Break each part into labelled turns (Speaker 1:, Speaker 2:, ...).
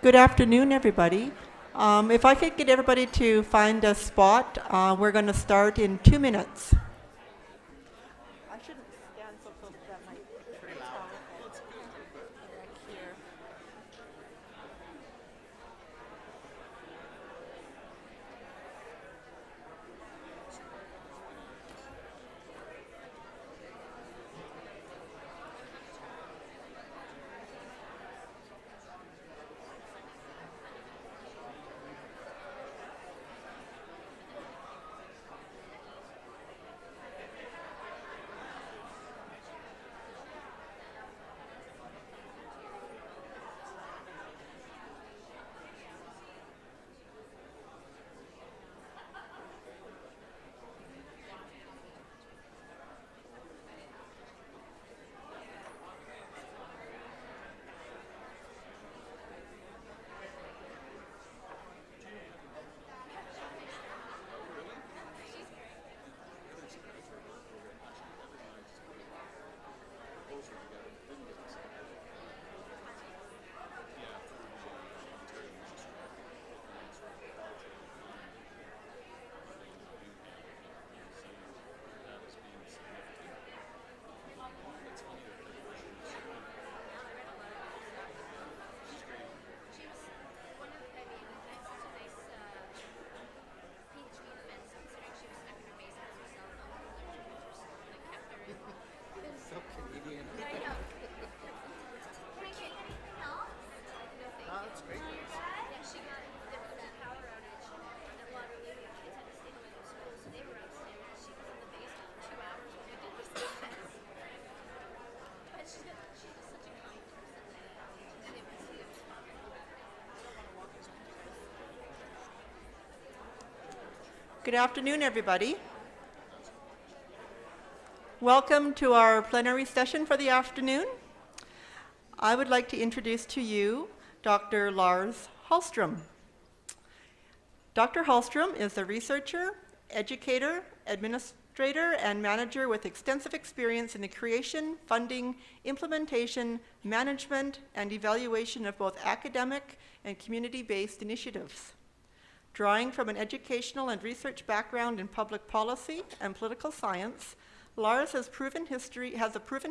Speaker 1: Good afternoon, everybody. If I could get everybody to find a spot, we're going to start in 2 minutes. I shouldn't stand so close to that mic. Pretty loud. Here. Good afternoon, everybody. Welcome to our plenary session for the afternoon. I would like to introduce to you Dr. Lars Hallström. Dr. Hallström is a researcher, educator, administrator, and manager with extensive experience in the creation, funding, implementation, management, and evaluation of both academic and community-based initiatives. Drawing from an educational and research background in public policy and political science, Lars has a proven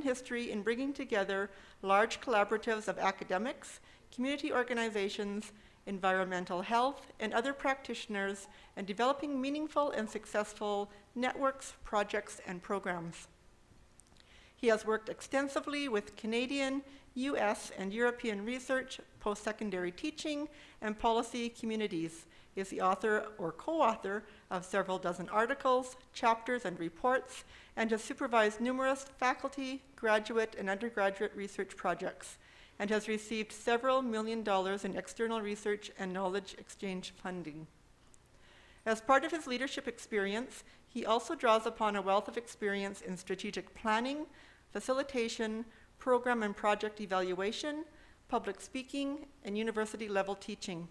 Speaker 1: history in bringing together large collaboratives of academics, community organizations, environmental health, and other practitioners, and developing meaningful and successful networks, projects, and programs. He has worked extensively with Canadian, US, and European research, post-secondary teaching, and policy communities. He is the author or co-author of several dozen articles, chapters, and reports, and has supervised numerous faculty, graduate, and undergraduate research projects, and has received several $1 million in external research and knowledge exchange funding. As part of his leadership experience, he also draws upon a wealth of experience in strategic planning, facilitation, program and project evaluation, public speaking, and university-level teaching.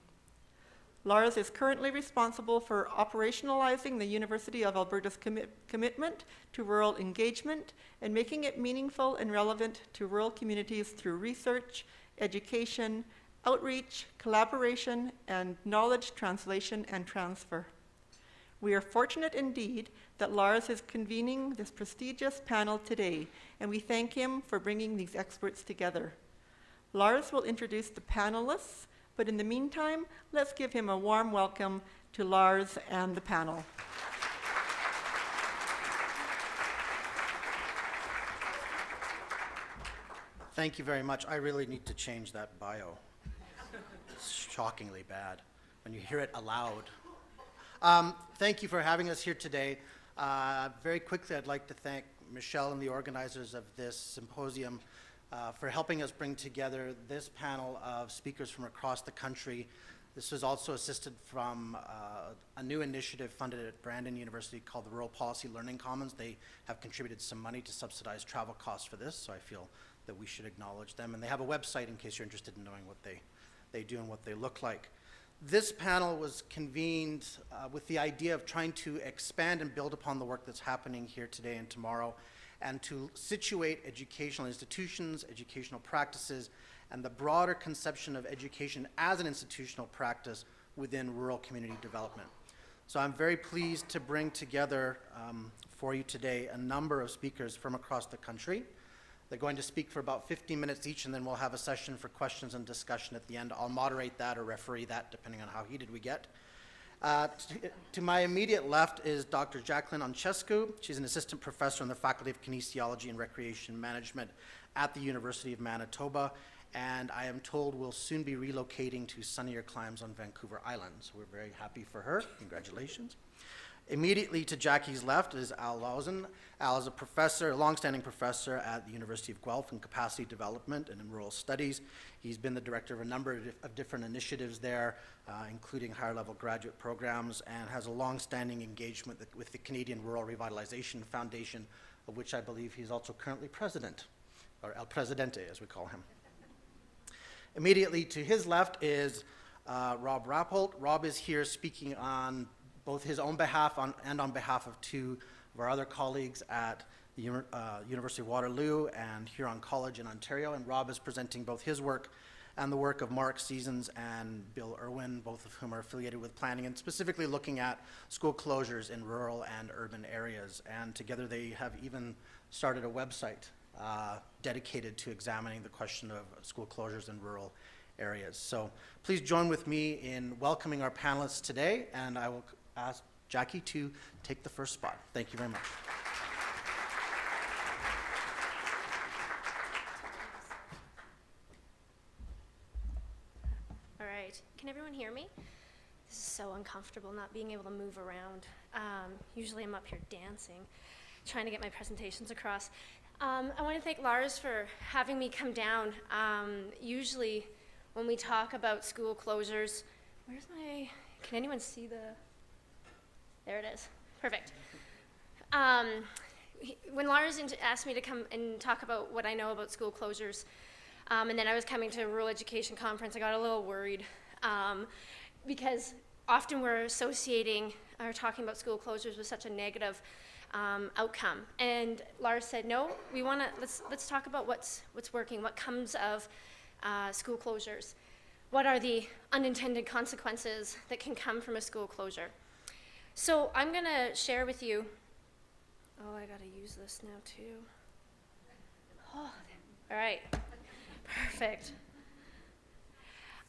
Speaker 1: Lars is currently responsible for operationalizing the University of Alberta's commitment to rural engagement and making it meaningful and relevant to rural communities through research, education, outreach, collaboration, and knowledge translation and transfer. We are fortunate indeed that Lars is convening this prestigious panel today, and we thank him for bringing these experts together. Lars will introduce the panelists, but in the meantime, let's give him a warm welcome to Lars and the panel.
Speaker 2: Thank you very much. I really need to change that bio. It's shockingly bad when you hear it aloud. Thank you for having us here today. Very quickly, I'd like to thank Michelle and the organizers of this symposium for helping us bring together this panel of speakers from across the country. This was also assisted from a new initiative funded at Brandon University called the Rural Policy Learning Commons. They have contributed some money to subsidize travel costs for this, so I feel that we should acknowledge them. And they have a website in case you're interested in knowing what they do and what they look like. This panel was convened with the idea of trying to expand and build upon the work that's happening here today and tomorrow, and to situate educational institutions, educational practices, and the broader conception of education as an institutional practice within rural community development. So I'm very pleased to bring together for you today a number of speakers from across the country. They're going to speak for about 15 minutes each, and then we'll have a session for questions and discussion at the end. I'll moderate that or referee that, depending on how heated we get. To my immediate left is Dr. Jacqueline Oncescu. She's an assistant professor in the Faculty of Kinesiology and Recreation Management at the University of Manitoba, and I am told will soon be relocating to sunnier climes on Vancouver Island. So we're very happy for her. Congratulations. Immediately to Jackie's left is Al Lawson. Al is a professor, a longstanding professor at the University of Guelph in capacity development and in rural studies. He's been the director of a number of different initiatives there, including higher level graduate programs, and has a longstanding engagement with the Canadian Rural Revitalization Foundation, of which I believe he's also currently president, or El Presidente as we call him. Immediately to his left is Rob Rappolt. Rob is here speaking on both his own behalf and on behalf of two of our other colleagues at the University of Waterloo and Huron College in Ontario. And Rob is presenting both his work and the work of Mark Seasons and Bill Irwin, both of whom are affiliated with planning and specifically looking at school closures in rural and urban areas. And together they have even started a website dedicated to examining the question of school closures in rural areas. So please join with me in welcoming our panelists today, and I will ask Jackie to take the first spot. Thank you very much.
Speaker 3: All right, can everyone hear me? This is so uncomfortable not being able to move around. Usually I'm up here dancing, trying to get my presentations across. I want to thank Lars for having me come down. Usually when we talk about school closures, can anyone see there it is, perfect. When Lars asked me to come and talk about what I know about school closures, and then I was coming to a rural education conference, I got a little worried because often we're associating or talking about school closures with such a negative outcome. And Lars said, no, let's talk about what's working, what comes of school closures. What are the unintended consequences that can come from a school closure? So I'm going to share with you, I got to use this now too. All right, perfect.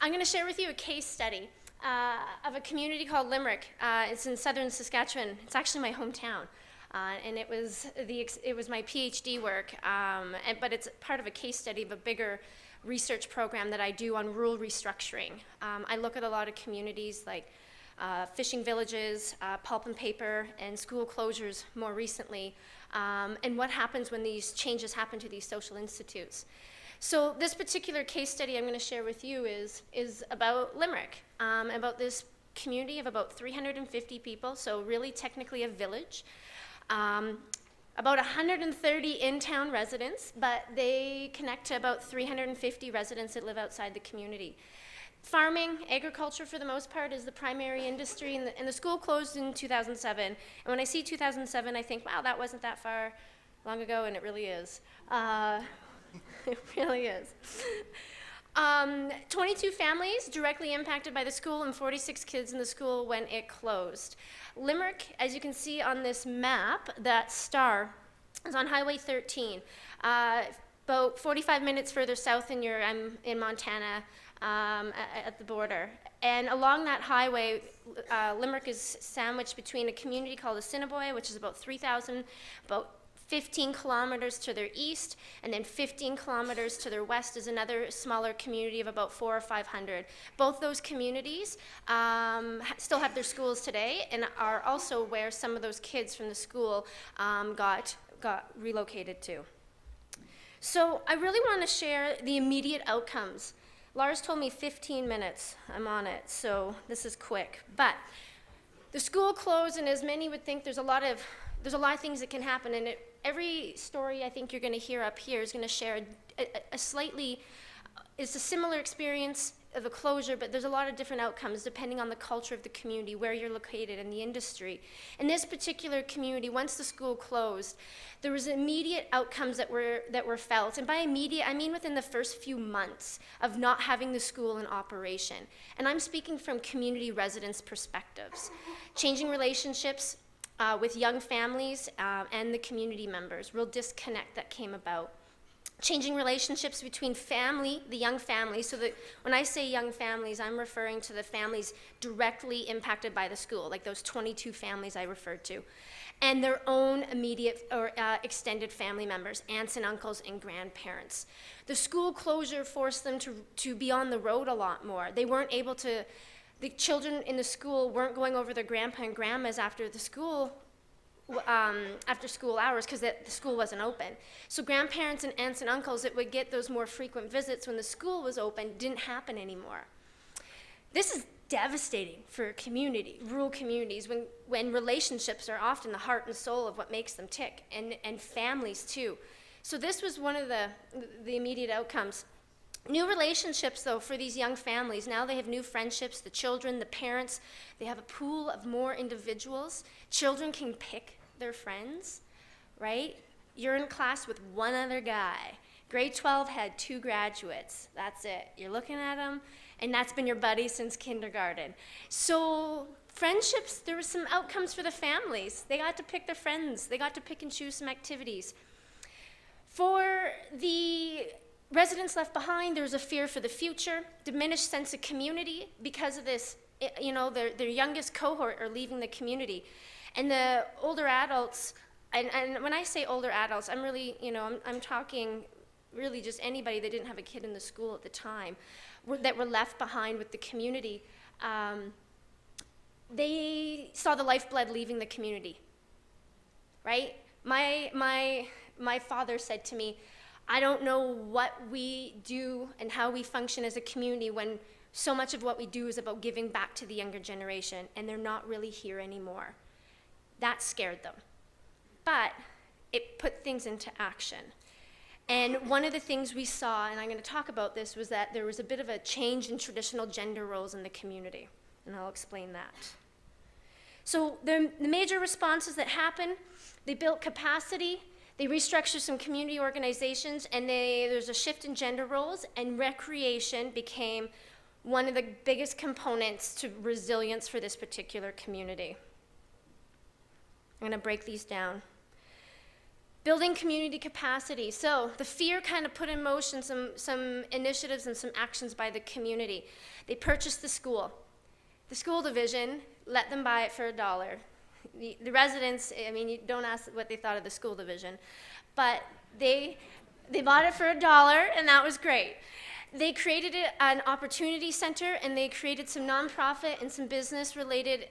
Speaker 3: I'm going to share with you a case study of a community called Limerick. It's in southern Saskatchewan. It's actually my hometown. And it was my PhD work, but it's part of a case study of a bigger research program that I do on rural restructuring. I look at a lot of communities like fishing villages, pulp and paper, and school closures more recently, and what happens when these changes happen to these social institutes. So this particular case study I'm going to share with you is about Limerick, about this community of about 350 people, so really technically a village. About 130 in-town residents, but they connect to about 350 residents that live outside the community. Farming, agriculture for the most part is the primary industry, and the school closed in 2007. And when I see 2007, I think, wow, that wasn't that far long ago, and it really is. It really is. 22 families directly impacted by the school and 46 kids in the school when it closed. Limerick, as you can see on this map, that star is on Highway 13. About 45 minutes further south I'm in Montana at the border. And along that highway, Limerick is sandwiched between a community called Assiniboia, which is about 3,000, about 15 kilometers to their east, and then 15 kilometers to their west is another smaller community of about 400 or 500. Both those communities still have their schools today and are also where some of those kids from the school got relocated to. So I really want to share the immediate outcomes. Lars told me 15 minutes. I'm on it, so this is quick. But the school closed, and as many would think, there's a lot of things that can happen, and every story I think you're going to hear up here is going to share it's a similar experience, of a closure, but there's a lot of different outcomes depending on the culture of the community, where you're located, and the industry. In this particular community, once the school closed, there was immediate outcomes that were felt. And by immediate, I mean within the first few months of not having the school in operation. And I'm speaking from community residents' perspectives. Changing relationships with young families and the community members, real disconnect that came about. Changing relationships between family, the young families, so that when I say young families, I'm referring to the families directly impacted by the school, like those 22 families I referred to, and their own immediate or extended family members, aunts and uncles and grandparents. The school closure forced them to be on the road a lot more. They weren't able to, the children in the school weren't going over their grandpa and grandmas after school hours because the school wasn't open. So grandparents and aunts and uncles that would get those more frequent visits when the school was open didn't happen anymore. This is devastating for a community, rural communities, when relationships are often the heart and soul of what makes them tick, and families too. So this was one of the immediate outcomes. New relationships, though, for these young families. Now they have new friendships, the children, the parents. They have a pool of more individuals. Children can pick their friends, right? You're in class with one other guy. Grade 12 had 2 graduates. That's it. You're looking at them, and that's been your buddy since kindergarten. So friendships, there were some outcomes for the families. They got to pick their friends. They got to pick and choose some activities. For the residents left behind, there was a fear for the future, diminished sense of community because of this, their youngest cohort are leaving the community. And the older adults, and when I say older adults, I'm really, I'm talking really just anybody that didn't have a kid in the school at the time, that were left behind with the community. They saw the lifeblood leaving the community, right? My father said to me, I don't know what we do and how we function as a community when so much of what we do is about giving back to the younger generation, and they're not really here anymore. That scared them. But it put things into action. And one of the things we saw, and I'm going to talk about this, was that there was a bit of a change in traditional gender roles in the community, and I'll explain that. So the major responses that happened, they built capacity, they restructured some community organizations, and there's a shift in gender roles, and recreation became one of the biggest components to resilience for this particular community. I'm going to break these down. Building community capacity. So the fear kind of put in motion some initiatives and some actions by the community. They purchased the school. The school division let them buy it for $1. The residents, I mean, you don't ask what they thought of the school division, but they bought it for $1, and that was great. They created an opportunity center, and they created some nonprofit and some business-related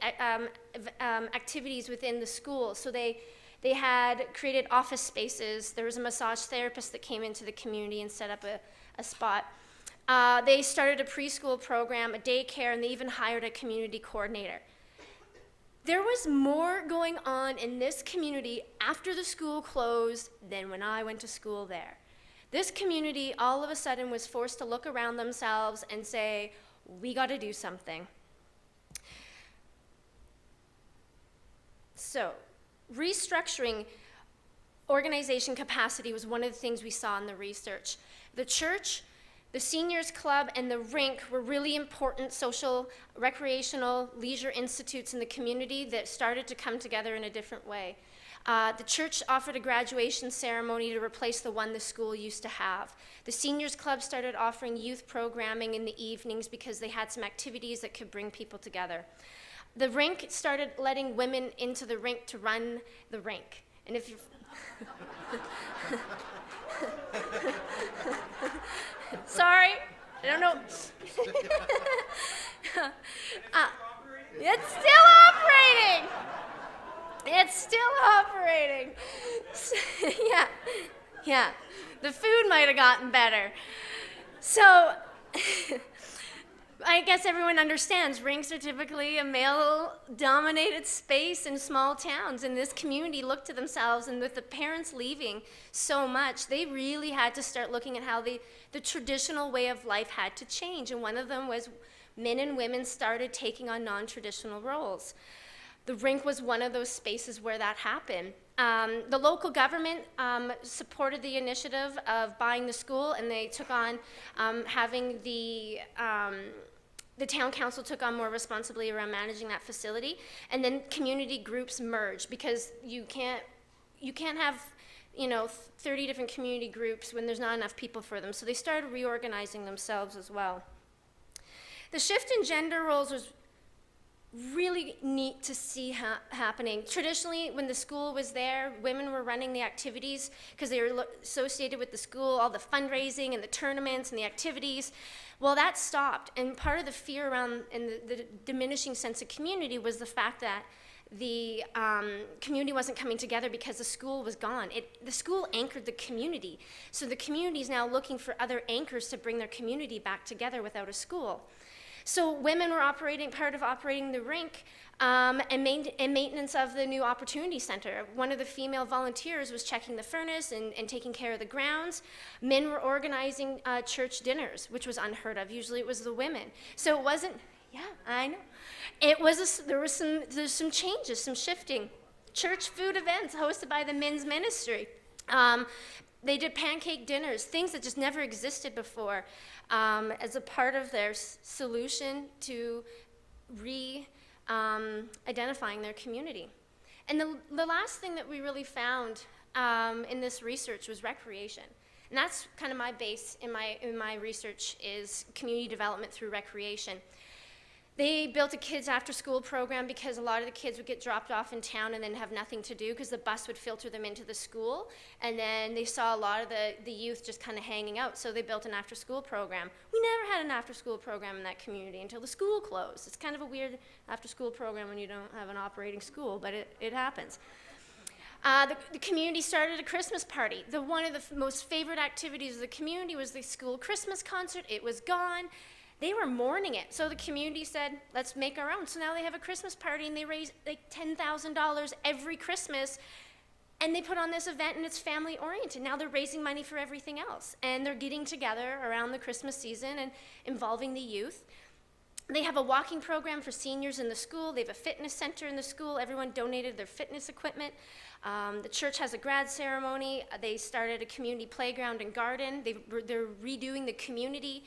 Speaker 3: activities within the school. So they had created office spaces. There was a massage therapist that came into the community and set up a spot. They started a preschool program, a daycare, and they even hired a community coordinator. There was more going on in this community after the school closed than when I went to school there. This community all of a sudden was forced to look around themselves and say, we got to do something. So, restructuring organization capacity was one of the things we saw in the research. The church, the seniors club, and the rink were really important social, recreational, leisure institutes in the community that started to come together in a different way. The church offered a graduation ceremony to replace the one the school used to have. The seniors club started offering youth programming in the evenings because they had some activities that could bring people together. The rink started letting women into the rink to run the rink. And if you sorry, I don't know. It's still operating. It's still operating. Yeah. The food might have gotten better. So, I guess everyone understands rinks are typically a male-dominated space in small towns, and this community looked to themselves, and with the parents leaving so much, they really had to start looking at how the traditional way of life had to change, and one of them was men and women started taking on non-traditional roles. The rink was one of those spaces where that happened. The local government supported the initiative of buying the school, and they took on having the town council took on more responsibility around managing that facility, and then community groups merged because you can't have 30 different community groups when there's not enough people for them. So they started reorganizing themselves as well. The shift in gender roles was really neat to see happening. Traditionally, when the school was there, women were running the activities because they were associated with the school, all the fundraising and the tournaments and the activities. Well, that stopped, and part of the fear around and the diminishing sense of community was the fact that the community wasn't coming together because the school was gone. The school anchored the community, so the community is now looking for other anchors to bring their community back together without a school. So women were part of operating the rink and maintenance of the new opportunity center. One of the female volunteers was checking the furnace and taking care of the grounds. Men were organizing church dinners, which was unheard of. Usually it was the women. So it wasn't, yeah, I know. There's some changes, some shifting. Church food events hosted by the men's ministry. They did pancake dinners, things that just never existed before, as a part of their solution to identifying their community. And the last thing that we really found in this research was recreation. And that's kind of my base in my research is community development through recreation. They built a kids after school program because a lot of the kids would get dropped off in town and then have nothing to do because the bus would filter them into the school. And then they saw a lot of the youth just kind of hanging out, so they built an after school program. We never had an after school program in that community until the school closed. It's kind of a weird after school program when you don't have an operating school, but it happens. The community started a Christmas party. One of the most favorite activities of the community was the school Christmas concert. It was gone. They were mourning it. So the community said, let's make our own. So now they have a Christmas party and they raise like $10,000 every Christmas. And they put on this event and it's family oriented. Now they're raising money for everything else. And they're getting together around the Christmas season and involving the youth. They have a walking program for seniors in the school. They have a fitness center in the school. Everyone donated their fitness equipment. The church has a grad ceremony. They started a community playground and garden. They're redoing the community.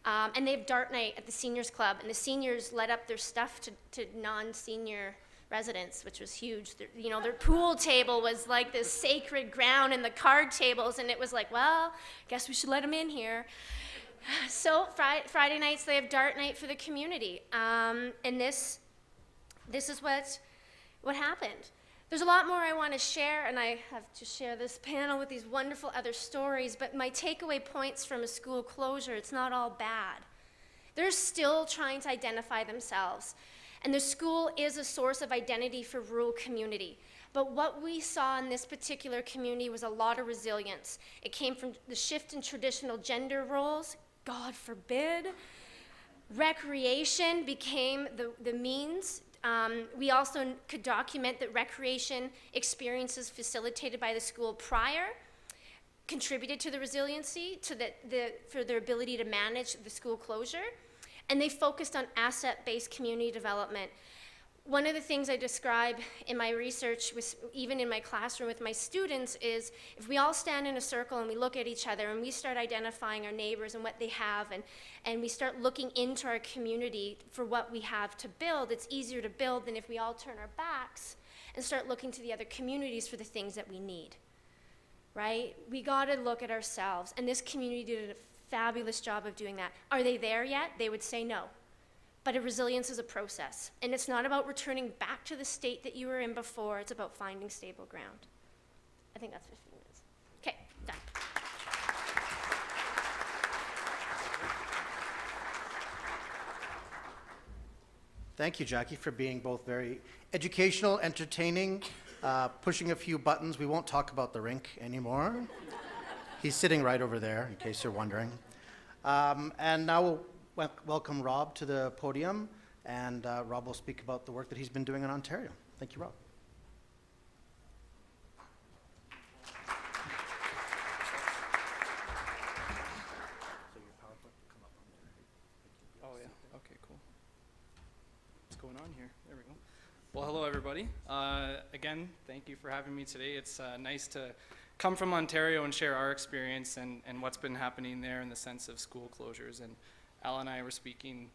Speaker 3: And they have dart night at the seniors club, and the seniors let up their stuff to non-senior residents, which was huge. Their pool table was like this sacred ground, and the card tables, and it was like, well, guess we should let them in here. So Friday nights they have dart night for the community, and this is what happened. There's a lot more I want to share, and I have to share this panel with these wonderful other stories, but my takeaway points from a school closure, it's not all bad. They're still trying to identify themselves, and the school is a source of identity for rural community. But what we saw in this particular community was a lot of resilience. It came from the shift in traditional gender roles, God forbid. Recreation became the means. We also could document that recreation experiences facilitated by the school prior contributed to the resiliency, for their ability to manage the school closure, and they focused on asset-based community development. One of the things I describe in my research, even in my classroom with my students, is if we all stand in a circle and we look at each other and we start identifying our neighbors and what they have, and we start looking into our community for what we have to build, it's easier to build than if we all turn our backs and start looking to the other communities for the things that we need, right? We gotta look at ourselves, and this community did a fabulous job of doing that. Are they there yet? They would say no. But a resilience is a process, and it's not about returning back to the state that you were in before, it's about finding stable ground. I think that's 15 minutes. Okay, done.
Speaker 2: Thank you, Jackie, for being both very educational, entertaining, pushing a few buttons. We won't talk about the rink anymore. He's sitting right over there, in case you're wondering. And now welcome Rob to the podium, and Rob will speak about the work that he's been doing in Ontario. Thank you, Rob.
Speaker 4: Oh yeah, okay, cool. What's going on here? There we go. Well, hello everybody. Again, thank you for having me today. It's nice to come from Ontario and share our experience and what's been happening there in the sense of school closures. And Al and I were speaking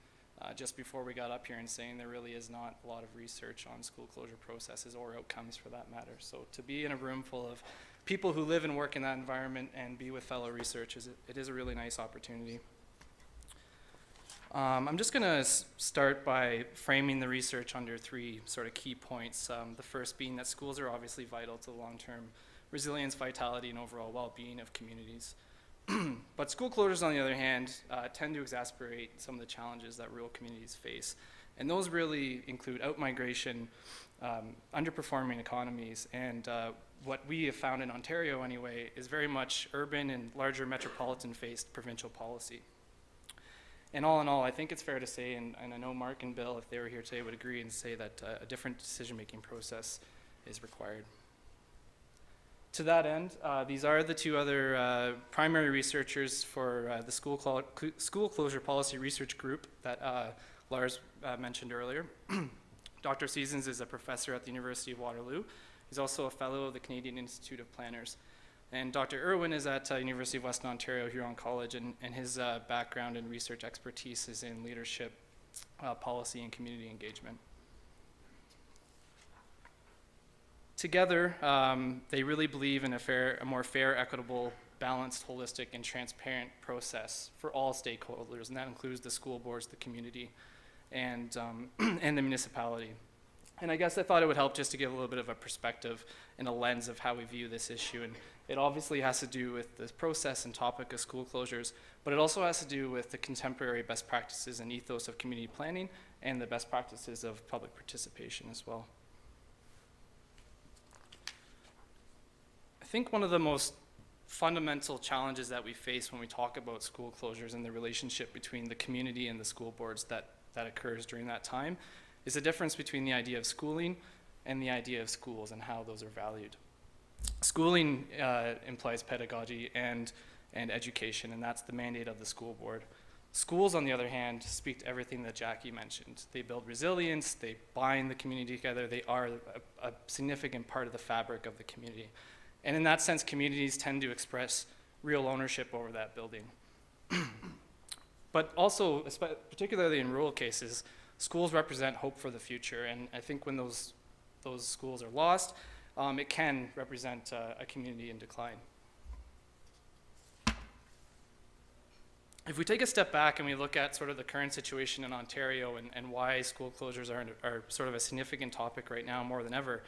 Speaker 4: just before we got up here and saying there really is not a lot of research on school closure processes or outcomes for that matter. So to be in a room full of people who live and work in that environment and be with fellow researchers, it is a really nice opportunity. I'm just going to start by framing the research under three sort of key points. The first being that schools are obviously vital to the long-term resilience, vitality, and overall well-being of communities. But school closures, on the other hand, tend to exacerbate some of the challenges that rural communities face. And those really include outmigration, underperforming economies, and what we have found in Ontario anyway is very much urban and larger metropolitan-faced provincial policy. And all in all, I think it's fair to say, and I know Mark and Bill, if they were here today, would agree and say that a different decision-making process is required. To that end, these are the two other primary researchers for the school closure policy research group that Lars mentioned earlier. Dr. Seasons is a professor at the University of Waterloo. He's also a fellow of the Canadian Institute of Planners. And Dr. Irwin is at University of Western Ontario Huron College, and his background and research expertise is in leadership, policy, and community engagement. Together, they really believe in a more fair, equitable, balanced, holistic, and transparent process for all stakeholders, and that includes the school boards, the community, and the municipality. And I guess I thought it would help just to give a little bit of a perspective and a lens of how we view this issue. And it obviously has to do with the process and topic of school closures, but it also has to do with the contemporary best practices and ethos of community planning and the best practices of public participation as well. I think one of the most fundamental challenges that we face when we talk about school closures and the relationship between the community and the school boards that occurs during that time is the difference between the idea of schooling and the idea of schools and how those are valued. Schooling implies pedagogy and education, and that's the mandate of the school board. Schools, on the other hand, speak to everything that Jackie mentioned. They build resilience, they bind the community together, they are a significant part of the fabric of the community. And in that sense, communities tend to express real ownership over that building. But also, particularly in rural cases, schools represent hope for the future, and I think when those schools are lost, it can represent a community in decline. If we take a step back and we look at sort of the current situation in Ontario and why school closures are sort of a significant topic right now more than ever,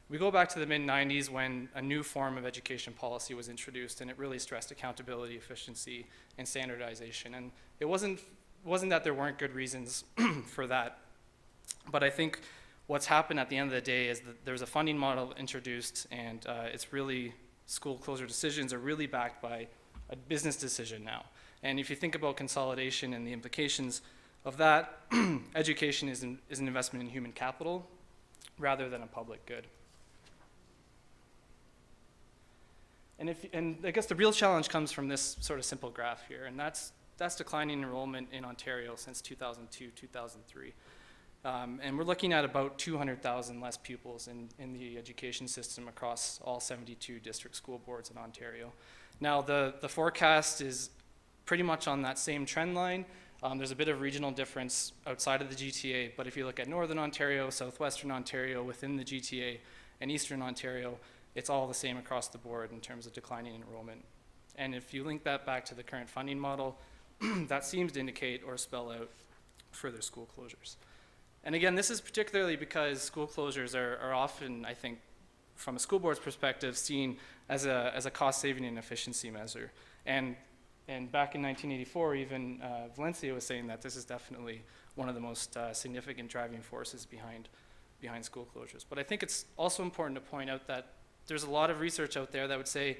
Speaker 4: we go back to the mid-90s when a new form of education policy was introduced, and it really stressed accountability, efficiency, and standardization. And it wasn't that there weren't good reasons for that, but I think what's happened at the end of the day is that there's a funding model introduced, and it's really, school closure decisions are really backed by a business decision now. And if you think about consolidation and the implications of that, education is an investment in human capital rather than a public good. And I guess the real challenge comes from this sort of simple graph here, and that's declining enrollment in Ontario since 2002, 2003. And we're looking at about 200,000 less pupils in the education system across all 72 district school boards in Ontario. Now, the forecast is pretty much on that same trend line. There's a bit of regional difference outside of the GTA, but if you look at Northern Ontario, Southwestern Ontario, within the GTA, and Eastern Ontario, it's all the same across the board in terms of declining enrollment. And if you link that back to the current funding model, that seems to indicate or spell out further school closures. And again, this is particularly because school closures are often, I think, from a school board's perspective, seen as a cost-saving and efficiency measure. And back in 1984, even Valencia was saying that this is definitely one of the most significant driving forces behind school closures. But I think it's also important to point out that there's a lot of research out there that would say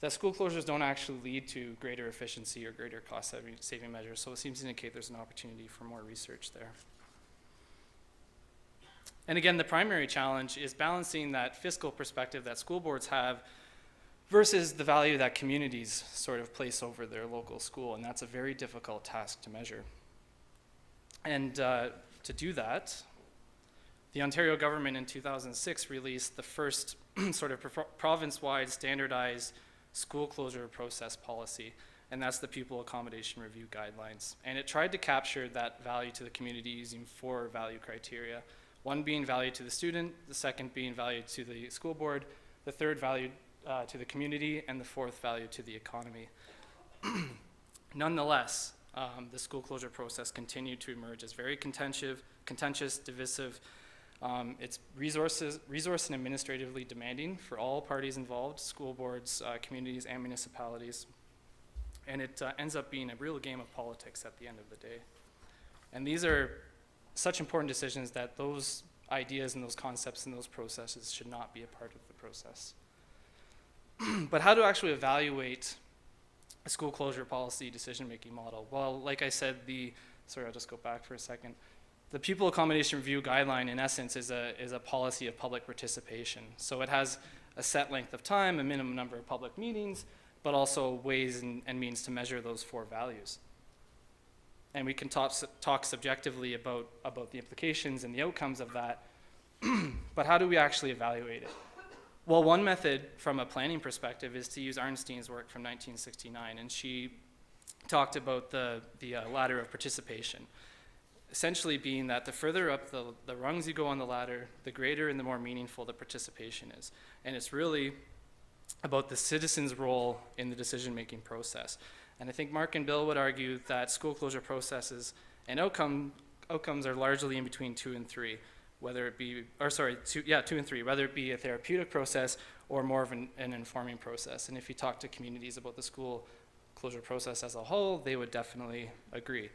Speaker 4: that school closures don't actually lead to greater efficiency or greater cost saving measures. So it seems to indicate there's an opportunity for more research there. And again, the primary challenge is balancing that fiscal perspective that school boards have versus the value that communities sort of place over their local school, and that's a very difficult task to measure. And to do that, the Ontario government in 2006 released the first sort of province-wide standardized school closure process policy, and that's the Pupil Accommodation Review Guidelines. And it tried to capture that value to the community using 4 value criteria. One being value to the student, the second being value to the school board, the third value to the community, and the fourth value to the economy. Nonetheless, the school closure process continued to emerge as very contentious, divisive. It's resource and administratively demanding for all parties involved, school boards, communities, and municipalities. And it ends up being a real game of politics at the end of the day. And these are such important decisions that those ideas and those concepts and those processes should not be a part of the process. But how to actually evaluate a school closure policy decision-making model? Well, like I said, sorry, I'll just go back for a second. The Pupil Accommodation Review Guideline, in essence, is a policy of public participation. So it has a set length of time, a minimum number of public meetings, but also ways and means to measure those 4 values. And we can talk subjectively about the implications and the outcomes of that, but how do we actually evaluate it? Well, one method from a planning perspective is to use Arnstein's work from 1969, and she talked about the ladder of participation, essentially being that the further up the rungs you go on the ladder, the greater and the more meaningful the participation is. And it's really about the citizen's role in the decision-making process. And I think Mark and Bill would argue that school closure processes and outcomes are largely in between 2 and 3, whether it be, 2 and 3, whether it be a therapeutic process or more of an informing process. And if you talk to communities about the school closure process as a whole, they would definitely agree.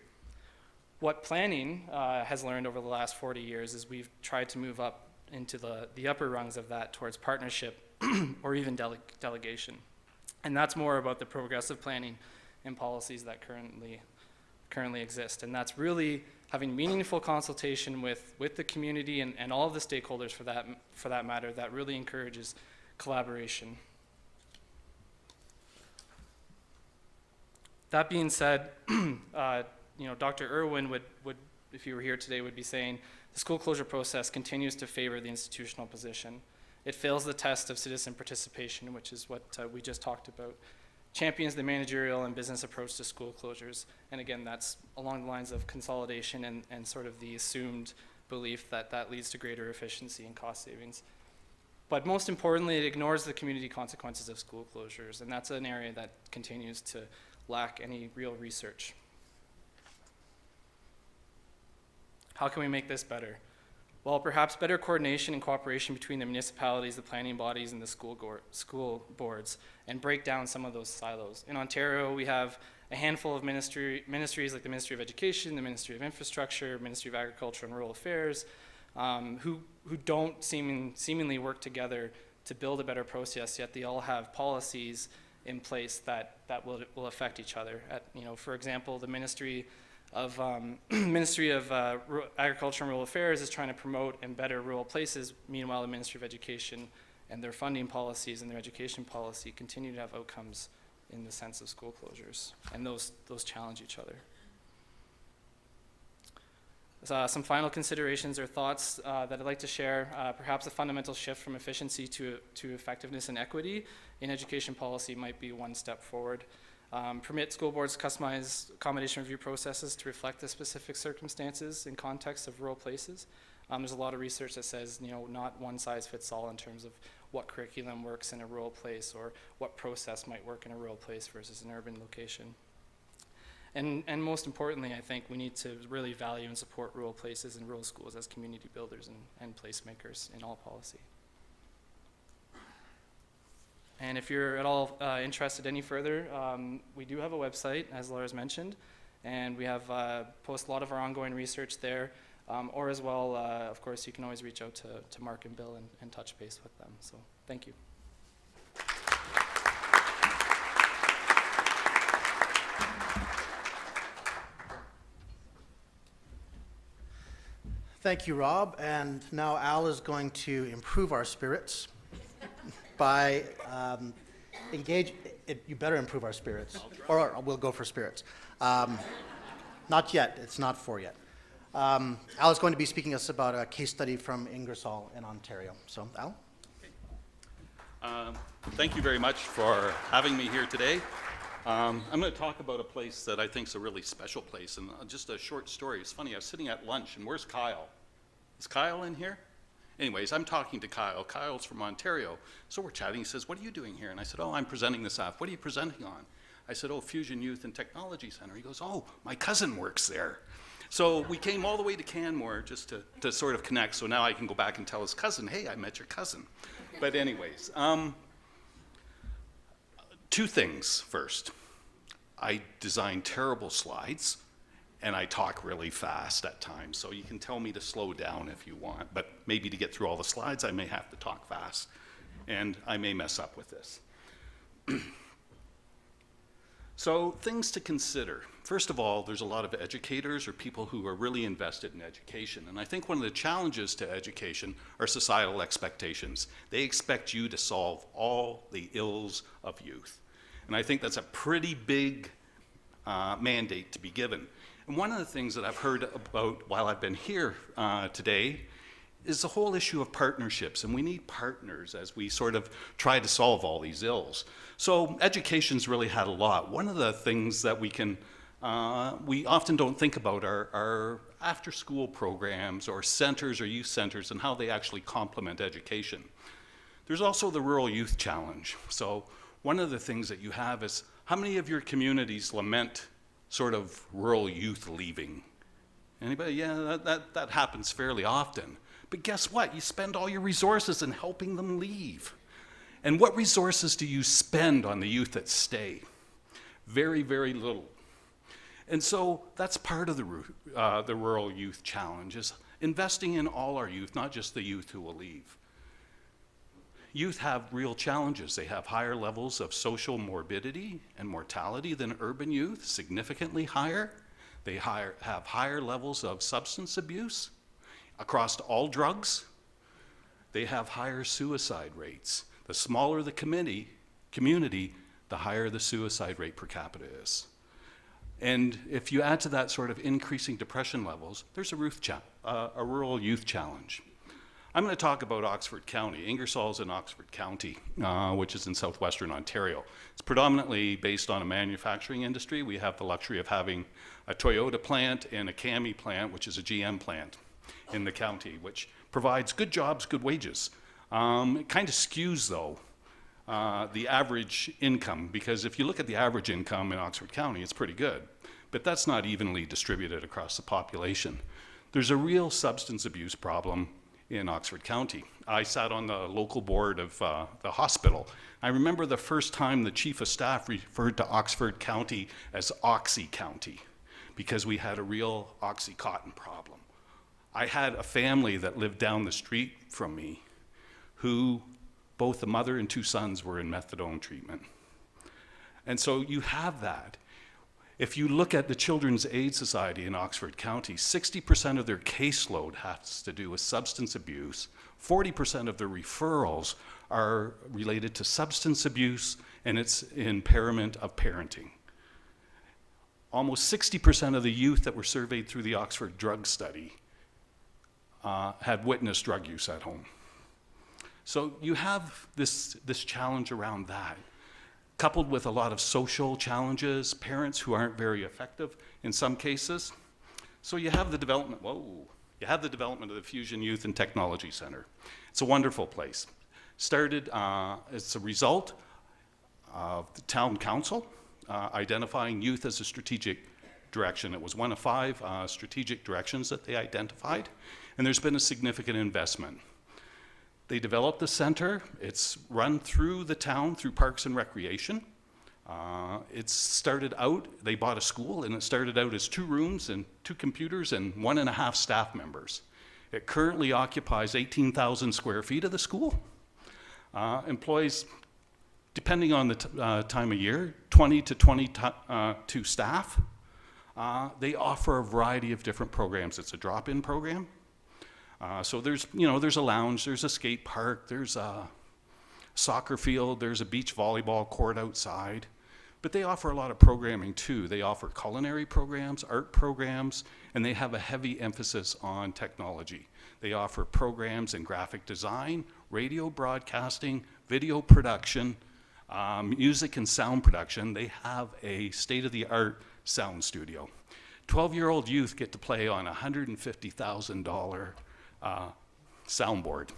Speaker 4: What planning has learned over the last 40 years is we've tried to move up into the upper rungs of that towards partnership or even delegation. And that's more about the progressive planning and policies that currently exist. And that's really having meaningful consultation with the community and all of the stakeholders for that matter that really encourages collaboration. That being said, Dr. Irwin would, if you were here today, would be saying the school closure process continues to favor the institutional position. It fails the test of citizen participation, which is what we just talked about. Champions the managerial and business approach to school closures. And again, that's along the lines of consolidation and sort of the assumed belief that that leads to greater efficiency and cost savings. But most importantly, it ignores the community consequences of school closures, and that's an area that continues to lack any real research. How can we make this better? Well, perhaps better coordination and cooperation between the municipalities, the planning bodies, and the school boards, and break down some of those silos. In Ontario, we have a handful of ministries like the Ministry of Education, the Ministry of Infrastructure, Ministry of Agriculture and Rural Affairs, who don't seemingly work together to build a better process, yet they all have policies in place that will affect each other. For example, the Ministry of Agriculture and Rural Affairs is trying to promote and better rural places. Meanwhile, the Ministry of Education and their funding policies and their education policy continue to have outcomes in the sense of school closures, and those challenge each other. Some final considerations or thoughts that I'd like to share. Perhaps a fundamental shift from efficiency to effectiveness and equity in education policy might be one step forward. Permit school boards to customize accommodation review processes to reflect the specific circumstances and context of rural places. There's a lot of research that says, not one size fits all in terms of what curriculum works in a rural place or what process might work in a rural place versus an urban location. And most importantly, I think we need to really value and support rural places and rural schools as community builders and placemakers in all policy. And if you're at all interested any further, we do have a website, as Laura's mentioned, and we have post a lot of our ongoing research there, or as well, of course, you can always reach out to Mark and Bill and touch base with them. So thank you.
Speaker 2: Thank you, Rob. And now Al is going to improve our spirits by you better improve our spirits, or we'll go for spirits. Not yet. It's not for yet. Al is going to be speaking to us about a case study from Ingersoll in Ontario. So, Al?
Speaker 5: Thank you very much for having me here today. I'm going to talk about a place that I think is a really special place, and just a short story. It's funny, I was sitting at lunch, and where's Kyle? Is Kyle in here? Anyways, I'm talking to Kyle. Kyle's from Ontario. So we're chatting. He says, what are you doing here? And I said, oh, I'm presenting this off. What are you presenting on? I said, oh, Fusion Youth and Technology Center. He goes, oh, my cousin works there. So we came all the way to Canmore just to sort of connect, so now I can go back and tell his cousin, hey, I met your cousin. But anyways, two things first. I design terrible slides, and I talk really fast at times, so you can tell me to slow down if you want, but maybe to get through all the slides, I may have to talk fast, and I may mess up with this. So things to consider. First of all, there's a lot of educators or people who are really invested in education, and I think one of the challenges to education are societal expectations. They expect you to solve all the ills of youth, and I think that's a pretty big mandate to be given. And one of the things that I've heard about while I've been here today is the whole issue of partnerships, and we need partners as we sort of try to solve all these ills. So education's really had a lot. One of the things that we often don't think about are after-school programs or centers or youth centers and how they actually complement education. There's also the Rural Youth Challenge. So one of the things that you have is, how many of your communities lament sort of rural youth leaving? Anybody? Yeah, that happens fairly often. But guess what? You spend all your resources in helping them leave. And what resources do you spend on the youth that stay? Very, very little. And so that's part of the Rural Youth Challenge, is investing in all our youth, not just the youth who will leave. Youth have real challenges. They have higher levels of social morbidity and mortality than urban youth, significantly higher. They have higher levels of substance abuse across all drugs. They have higher suicide rates. The smaller the community, the higher the suicide rate per capita is. And if you add to that sort of increasing depression levels, there's a rural youth challenge. I'm going to talk about Oxford County. Ingersoll's in Oxford County, which is in southwestern Ontario. It's predominantly based on a manufacturing industry. We have the luxury of having a Toyota plant and a CAMI plant, which is a GM plant in the county, which provides good jobs, good wages. It kind of skews, though, the average income, because if you look at the average income in Oxford County, it's pretty good, but that's not evenly distributed across the population. There's a real substance abuse problem in Oxford County. I sat on the local board of the hospital. I remember the first time the chief of staff referred to Oxford County as Oxy County, because we had a real Oxycontin problem. I had a family that lived down the street from me who both the mother and two sons were in methadone treatment. And so you have that. If you look at the Children's Aid Society in Oxford County, 60% of their caseload has to do with substance abuse. 40% of their referrals are related to substance abuse and its impairment of parenting. Almost 60% of the youth that were surveyed through the Oxford Drug Study had witnessed drug use at home. So you have this challenge around that, coupled with a lot of social challenges, parents who aren't very effective in some cases. So you have the development, of the Fusion Youth and Technology Center. It's a wonderful place. Started as a result of the town council identifying youth as a strategic direction. It was one of 5 strategic directions that they identified, and there's been a significant investment. They developed the center. It's run through the town, through Parks and Recreation. It started out, they bought a school, and it started out as 2 rooms and 2 computers and 1.5 staff members. It currently occupies 18,000 square feet of the school. Employs, depending on the time of year, 20 to 22 staff. They offer a variety of different programs. It's a drop-in program. So there's a lounge, there's a skate park, there's a soccer field, there's a beach volleyball court outside. But they offer a lot of programming too. They offer culinary programs, art programs, and they have a heavy emphasis on technology. They offer programs in graphic design, radio broadcasting, video production, music and sound production. They have a state-of-the-art sound studio. 12-year-old youth get to play on a $150,000 soundboard.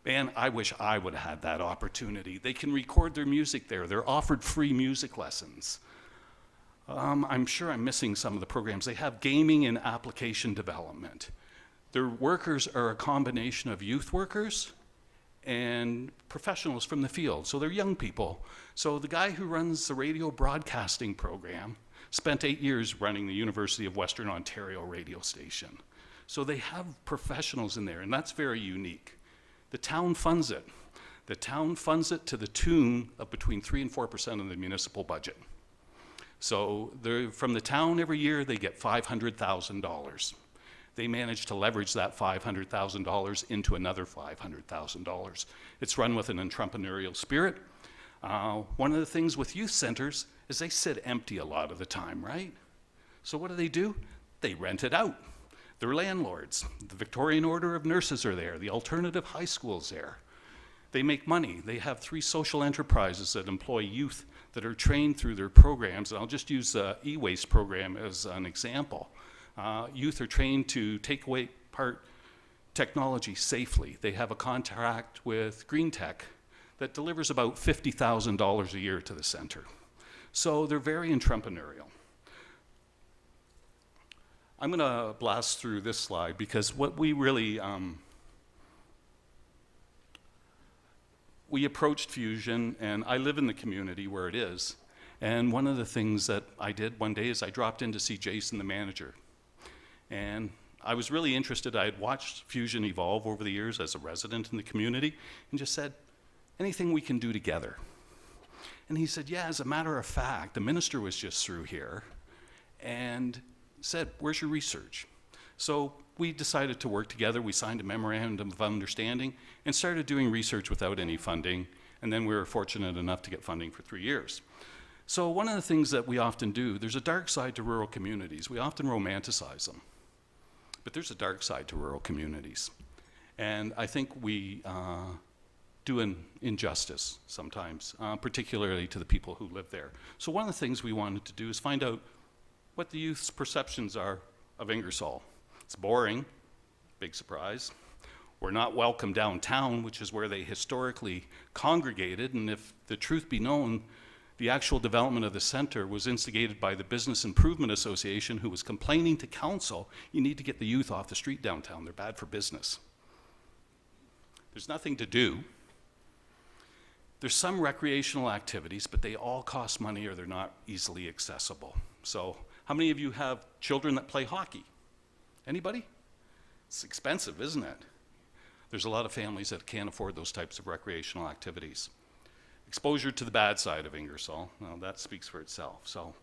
Speaker 5: Man, I wish I would have had that opportunity. They can record their music there. They're offered free music lessons. I'm sure I'm missing some of the programs. They have gaming and application development. Their workers are a combination of youth workers and professionals from the field. So they're young people. So the guy who runs the radio broadcasting program spent 8 years running the University of Western Ontario radio station. So they have professionals in there, and that's very unique. The town funds it. The town funds it to the tune of between 3 and 4% of the municipal budget. So from the town every year, they get $500,000. They manage to leverage that $500,000 into another $500,000. It's run with an entrepreneurial spirit. One of the things with youth centers is they sit empty a lot of the time, right? So what do? They rent it out. They're landlords. The Victorian Order of Nurses are there. The alternative high school's there. They make money. They have 3 social enterprises that employ youth that are trained through their programs. And I'll just use the e-waste program as an example. Youth are trained to take away part technology safely. They have a contract with Green Tech that delivers about $50,000 a year to the center. So they're very entrepreneurial. I'm going to blast through this slide because what we really, we approached Fusion, and I live in the community where it is. And one of the things that I did one day is I dropped in to see Jason, the manager. And I was really interested. I had watched Fusion evolve over the years as a resident in the community and just said, anything we can do together? And he said, yeah, as a matter of fact, the minister was just through here and said, where's your research? So we decided to work together. We signed a memorandum of understanding and started doing research without any funding. And then we were fortunate enough to get funding for 3 years. So one of the things that we often do, there's a dark side to rural communities. We often romanticize them. But there's a dark side to rural communities. And I think we do an injustice sometimes, particularly to the people who live there. So one of the things we wanted to do is find out what the youth's perceptions are of Ingersoll. It's boring, big surprise. We're not welcome downtown, which is where they historically congregated, and if the truth be known, the actual development of the center was instigated by the Business Improvement Association, who was complaining to council, you need to get the youth off the street downtown, they're bad for business. There's nothing to do. There's some recreational activities, but they all cost money or they're not easily accessible. So how many of you have children that play hockey? Anybody? It's expensive, isn't it? There's a lot of families that can't afford those types of recreational activities. Exposure to the bad side of Ingersoll, well, that speaks for itself. So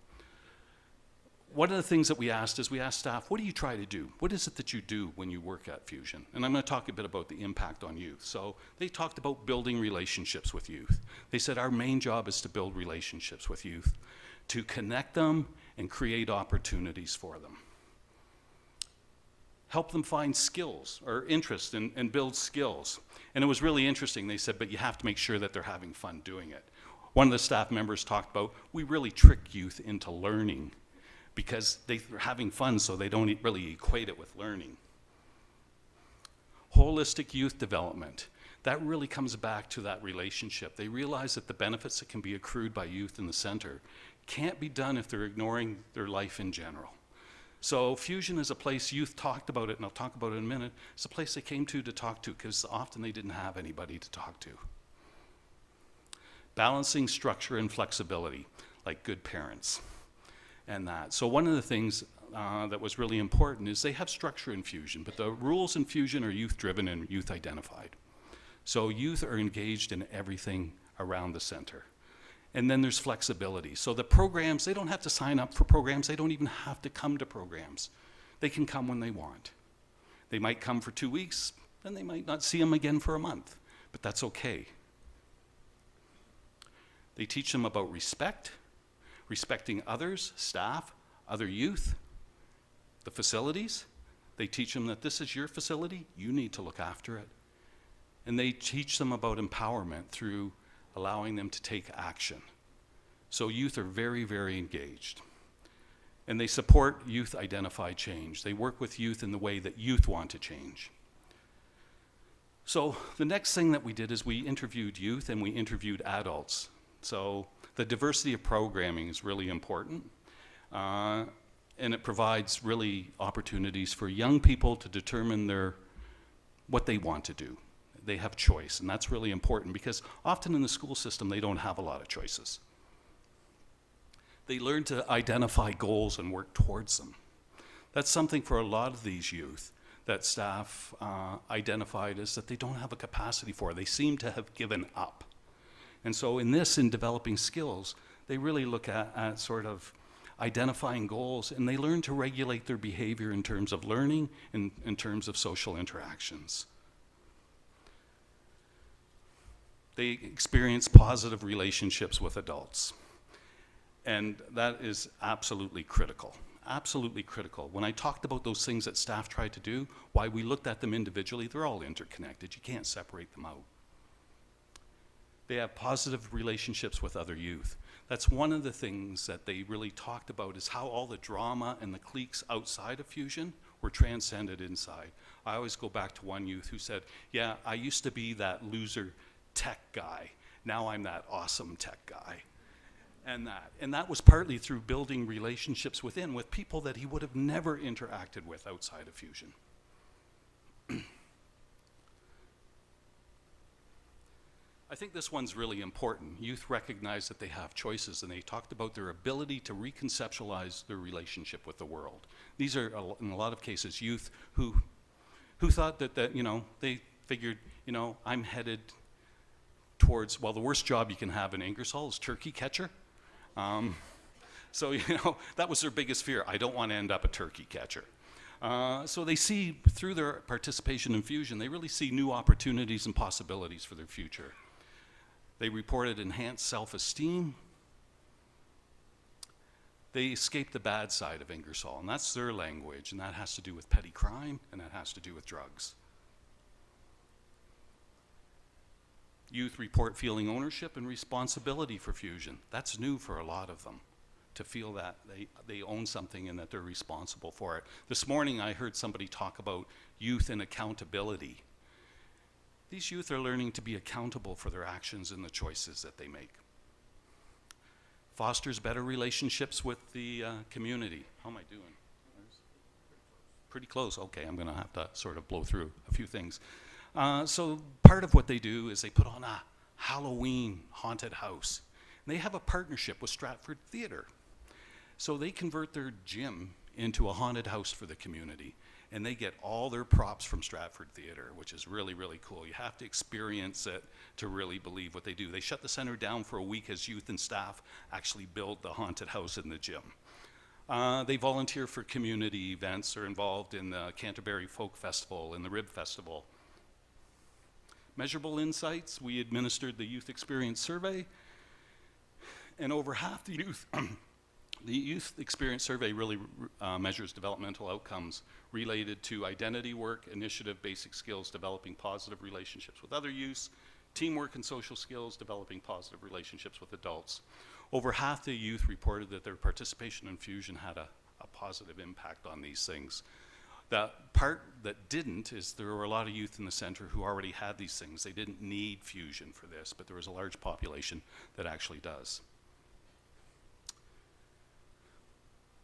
Speaker 5: one of the things that we asked is we asked staff, what do you try to do? What is it that you do when you work at Fusion? And I'm going to talk a bit about the impact on youth. So they talked about building relationships with youth. They said our main job is to build relationships with youth, to connect them and create opportunities for them. Help them find skills or interest and build skills. And it was really interesting. They said, but you have to make sure that they're having fun doing it. One of the staff members talked about, we really trick youth into learning because they're having fun, so they don't really equate it with learning. Holistic youth development. That really comes back to that relationship. They realize that the benefits that can be accrued by youth in the center can't be done if they're ignoring their life in general. So Fusion is a place, youth talked about it, and I'll talk about it in a minute. It's a place they came to talk to because often they didn't have anybody to talk to. Balancing structure and flexibility, like good parents and that. So one of the things that was really important is they have structure in Fusion, but the rules in Fusion are youth-driven and youth-identified. So youth are engaged in everything around the center. And then there's flexibility. So the programs, they don't have to sign up for programs. They don't even have to come to programs. They can come when they want. They might come for 2 weeks, then they might not see them again for a month, but that's okay. They teach them about respect, respecting others, staff, other youth, the facilities. They teach them that this is your facility, you need to look after it. And they teach them about empowerment through allowing them to take action. So youth are very, very engaged. And they support youth identify change. They work with youth in the way that youth want to change. So the next thing that we did is we interviewed youth and we interviewed adults. So the diversity of programming is really important. And it provides really opportunities for young people to determine what they want to do. They have choice, and that's really important because often in the school system they don't have a lot of choices. They learn to identify goals and work towards them. That's something for a lot of these youth that staff identified as that they don't have a capacity for. They seem to have given up. And so in developing skills, they really look at sort of identifying goals, and they learn to regulate their behavior in terms of learning and in terms of social interactions. They experience positive relationships with adults. And that is absolutely critical, absolutely critical. When I talked about those things that staff tried to do, why we looked at them individually, they're all interconnected. You can't separate them out. They have positive relationships with other youth. That's one of the things that they really talked about is how all the drama and the cliques outside of Fusion were transcended inside. I always go back to one youth who said, yeah, I used to be that loser tech guy. Now I'm that awesome tech guy. And that was partly through building relationships with people that he would have never interacted with outside of Fusion. I think this one's really important. Youth recognize that they have choices, and they talked about their ability to reconceptualize their relationship with the world. These are, in a lot of cases, youth who thought that they figured, I'm headed towards, well, the worst job you can have in Ingersoll is turkey catcher. So that was their biggest fear. I don't want to end up a turkey catcher. So they see, through their participation in Fusion, they really see new opportunities and possibilities for their future. They reported enhanced self-esteem. They escaped the bad side of Ingersoll, and that's their language, and that has to do with petty crime, and that has to do with drugs. Youth report feeling ownership and responsibility for Fusion. That's new for a lot of them, to feel that they own something and that they're responsible for it. This morning I heard somebody talk about youth and accountability. These youth are learning to be accountable for their actions and the choices that they make. Fosters better relationships with the community. How am I doing? Pretty close. Okay, I'm going to have to sort of blow through a few things. So part of what they do is they put on a Halloween haunted house. And they have a partnership with Stratford Theatre. So they convert their gym into a haunted house for the community. And they get all their props from Stratford Theatre, which is really, really cool. You have to experience it to really believe what they do. They shut the center down for a week as youth and staff actually build the haunted house in the gym. They volunteer for community events, are involved in the Canterbury Folk Festival and the Rib Festival. Measurable insights, we administered the Youth Experience Survey, and over half the youth, the Youth Experience Survey really measures developmental outcomes related to identity work, initiative, basic skills, developing positive relationships with other youths, teamwork and social skills, developing positive relationships with adults. Over half the youth reported that their participation in Fusion had a positive impact on these things. The part that didn't is there were a lot of youth in the center who already had these things. They didn't need Fusion for this, but there was a large population that actually does.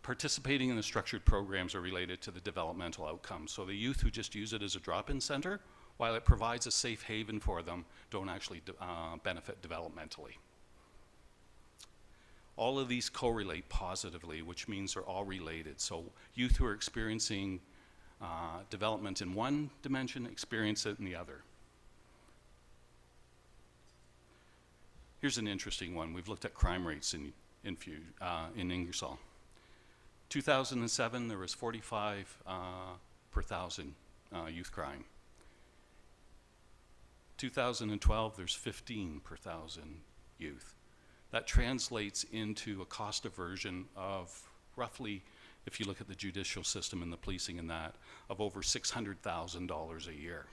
Speaker 5: Participating in the structured programs are related to the developmental outcomes. So the youth who just use it as a drop-in center, while it provides a safe haven for them, don't actually benefit developmentally. All of these correlate positively, which means they're all related. So youth who are experiencing development in one dimension experience it in the other. Here's an interesting one. We've looked at crime rates in Ingersoll. 2007, there was 45 per thousand youth crime. 2012, there's 15 per 1,000 youth. That translates into a cost aversion of roughly, if you look at the judicial system and the policing and that, of over $600,000 a year.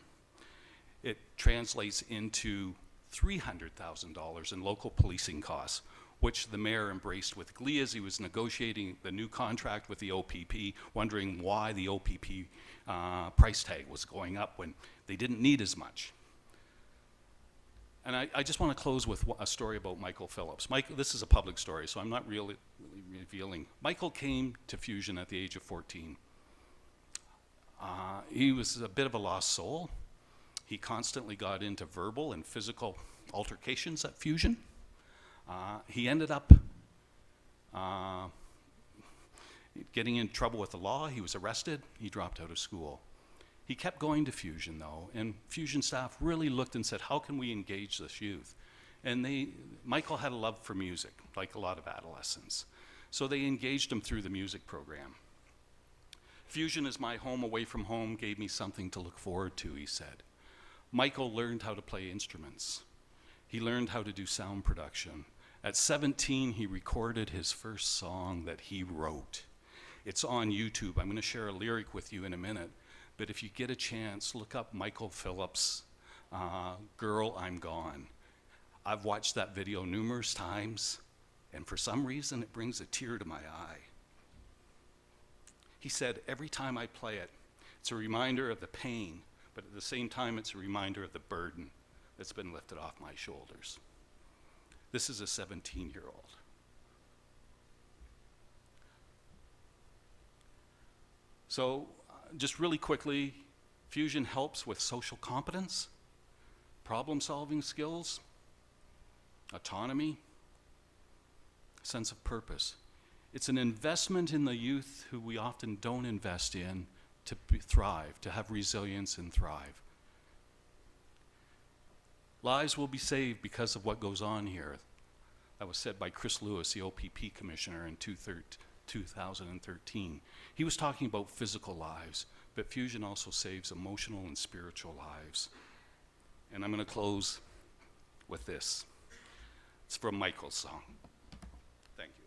Speaker 5: It translates into $300,000 in local policing costs, which the mayor embraced with glee as he was negotiating the new contract with the OPP, wondering why the OPP price tag was going up when they didn't need as much. And I just want to close with a story about Michael Phillips. This is a public story, so I'm not really revealing. Michael came to Fusion at the age of 14. He was a bit of a lost soul. He constantly got into verbal and physical altercations at Fusion. He ended up getting in trouble with the law. He was arrested. He dropped out of school. He kept going to Fusion, though, and Fusion staff really looked and said, how can we engage this youth? And Michael had a love for music, like a lot of adolescents. So they engaged him through the music program. Fusion is my home away from home, gave me something to look forward to, he said. Michael learned how to play instruments. He learned how to do sound production. At 17, he recorded his first song that he wrote. It's on YouTube. I'm going to share a lyric with you in a minute. But if you get a chance, look up Michael Phillips, Girl, I'm Gone. I've watched that video numerous times, and for some reason it brings a tear to my eye. He said, every time I play it, it's a reminder of the pain, but at the same time it's a reminder of the burden that's been lifted off my shoulders. This is a 17-year-old. So, just really quickly, Fusion helps with social competence, problem-solving skills, autonomy, sense of purpose. It's an investment in the youth who we often don't invest in to thrive, to have resilience and thrive. Lives will be saved because of what goes on here. That was said by Chris Lewis, the OPP commissioner, in 2013. He was talking about physical lives, but Fusion also saves emotional and spiritual lives. And I'm going to close with this. It's from Michael's song. Thank you.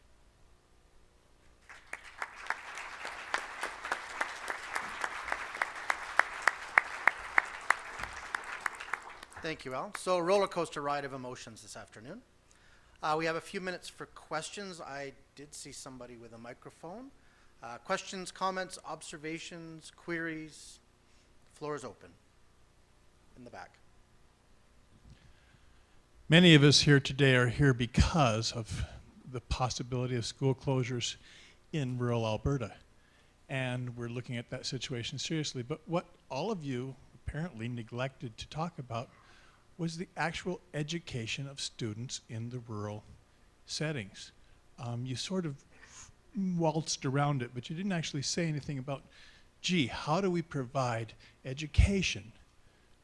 Speaker 2: Thank you, Al. So, roller coaster ride of emotions this afternoon. We have a few minutes for questions. I did see somebody with a microphone. Questions, comments, observations, queries. Floor is open. In the back.
Speaker 6: Many of us here today are here because of the possibility of school closures in rural Alberta. And we're looking at that situation seriously. But what all of you apparently neglected to talk about was the actual education of students in the rural settings. You sort of waltzed around it, but you didn't actually say anything about, gee, how do we provide education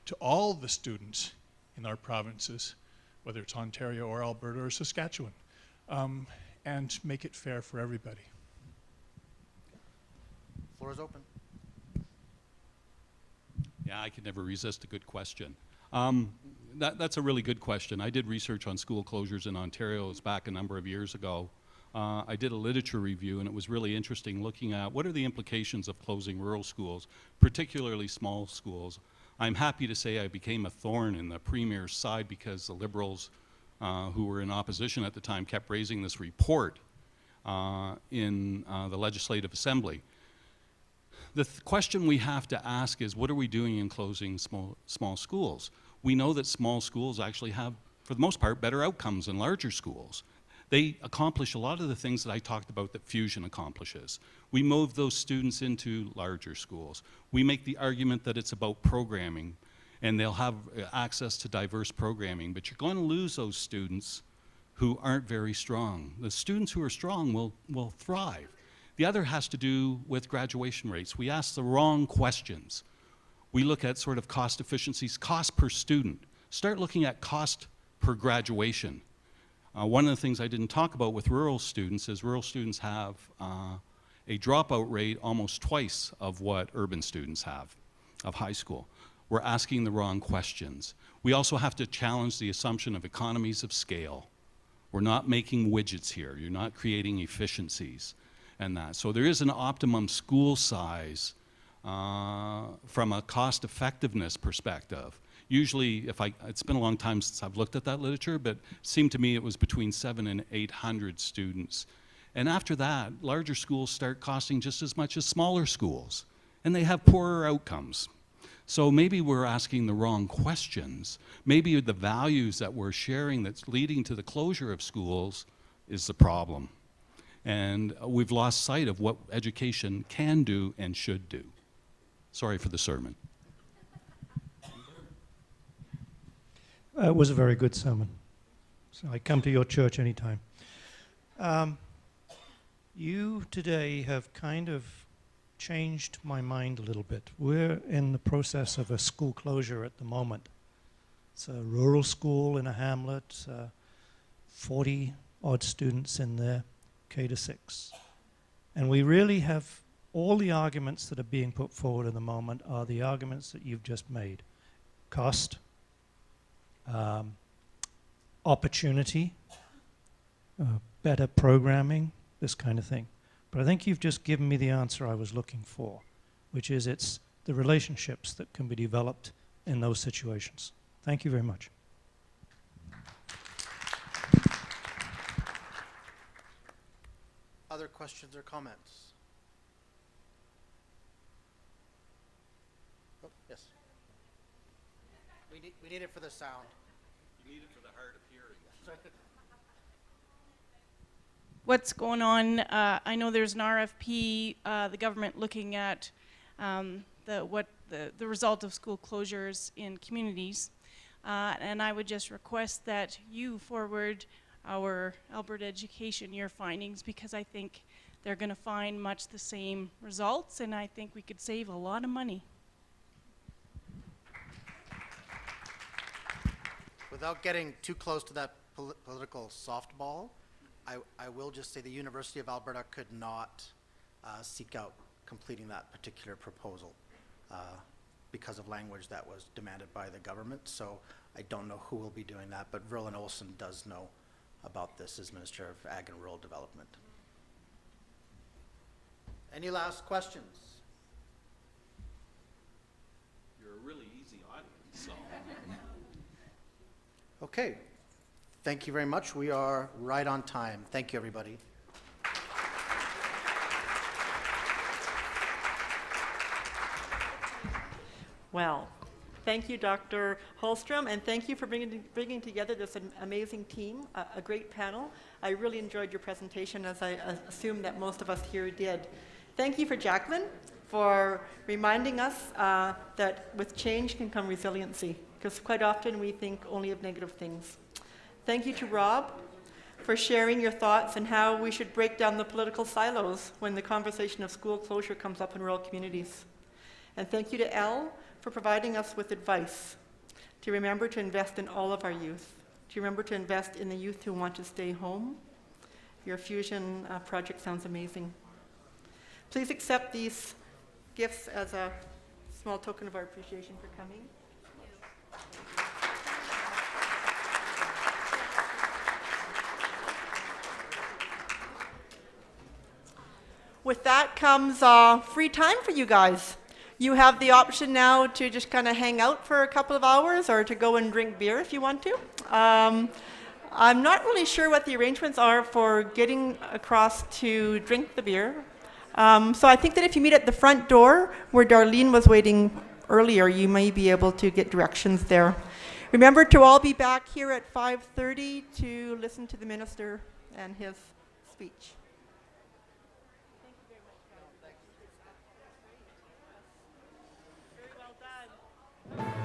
Speaker 6: to all the students in our provinces, whether it's Ontario or Alberta or Saskatchewan, and make it fair for everybody?
Speaker 2: Floor is open.
Speaker 5: Yeah, I could never resist a good question. That's a really good question. I did research on school closures in Ontario. It was back a number of years ago. I did a literature review, and it was really interesting looking at what are the implications of closing rural schools, particularly small schools. I'm happy to say I became a thorn in the Premier's side because the Liberals who were in opposition at the time kept raising this report in the Legislative Assembly. The question we have to ask is, what are we doing in closing small schools? We know that small schools actually have, for the most part, better outcomes than larger schools. They accomplish a lot of the things that I talked about that Fusion accomplishes. We move those students into larger schools. We make the argument that it's about programming, and they'll have access to diverse programming, but you're going to lose those students who aren't very strong. The students who are strong will thrive. The other has to do with graduation rates. We ask the wrong questions. We look at sort of cost efficiencies, cost per student. Start looking at cost per graduation. One of the things I didn't talk about with rural students is rural students have a dropout rate almost twice of what urban students have. of high school. We're asking the wrong questions. We also have to challenge the assumption of economies of scale. We're not making widgets here. You're not creating efficiencies and that. So there is an optimum school size from a cost effectiveness perspective. Usually, it's been a long time since I've looked at that literature, but it seemed to me it was between 700 and 800 students. And after that, larger schools start costing just as much as smaller schools, and they have poorer outcomes. So maybe we're asking the wrong questions. Maybe the values that we're sharing that's leading to the closure of schools is the problem. And we've lost sight of what education can do and should do. Sorry for the sermon.
Speaker 7: It was a very good sermon. So I come to your church anytime. You today have kind of changed my mind a little bit. We're in the process of a school closure at the moment. It's a rural school in a hamlet, 40 odd students in there, K to 6. And we really have all the arguments that are being put forward at the moment are the arguments that you've just made. Cost, opportunity, better programming, this kind of thing. But I think you've just given me the answer I was looking for, which is it's the relationships that can be developed in those situations. Thank you very much.
Speaker 2: Other questions or comments? Oh, yes. We need it for the sound.
Speaker 5: You need it for the hard of hearing.
Speaker 8: What's going on? I know there's an RFP, the government looking at the result of school closures in communities, and I would just request that you forward our Alberta Education Year findings, because I think they're going to find much the same results, and I think we could save a lot of money.
Speaker 2: Without getting too close to that political softball, I will just say the University of Alberta could not seek out completing that particular proposal because of language that was demanded by the government. So I don't know who will be doing that, but Verlin Olsen does know about this as Minister of Ag and Rural Development. Any last questions?
Speaker 5: You're a really easy audience, so.
Speaker 2: Okay. Thank you very much. We are right on time. Thank you, everybody.
Speaker 1: Well, thank you, Dr. Holstrom, and thank you for bringing together this amazing team, a great panel. I really enjoyed your presentation, as I assume that most of us here did. Thank you for Jacqueline for reminding us that with change can come resiliency, because quite often we think only of negative things. Thank you to Rob for sharing your thoughts on how we should break down the political silos when the conversation of school closure comes up in rural communities. And thank you to Elle for providing us with advice to remember to invest in all of our youth, to remember to invest in the youth who want to stay home. Your Fusion project sounds amazing. Please accept these gifts as a small token of our appreciation for coming. With that comes free time for you guys. You have the option now to just kind of hang out for a couple of hours or to go and drink beer if you want to. I'm not really sure what the arrangements are for getting across to drink the beer. So I think that if you meet at the front door where Darlene was waiting earlier, you may be able to get directions there. Remember to all be back here at 5:30 to listen to the minister and his speech. Very well done.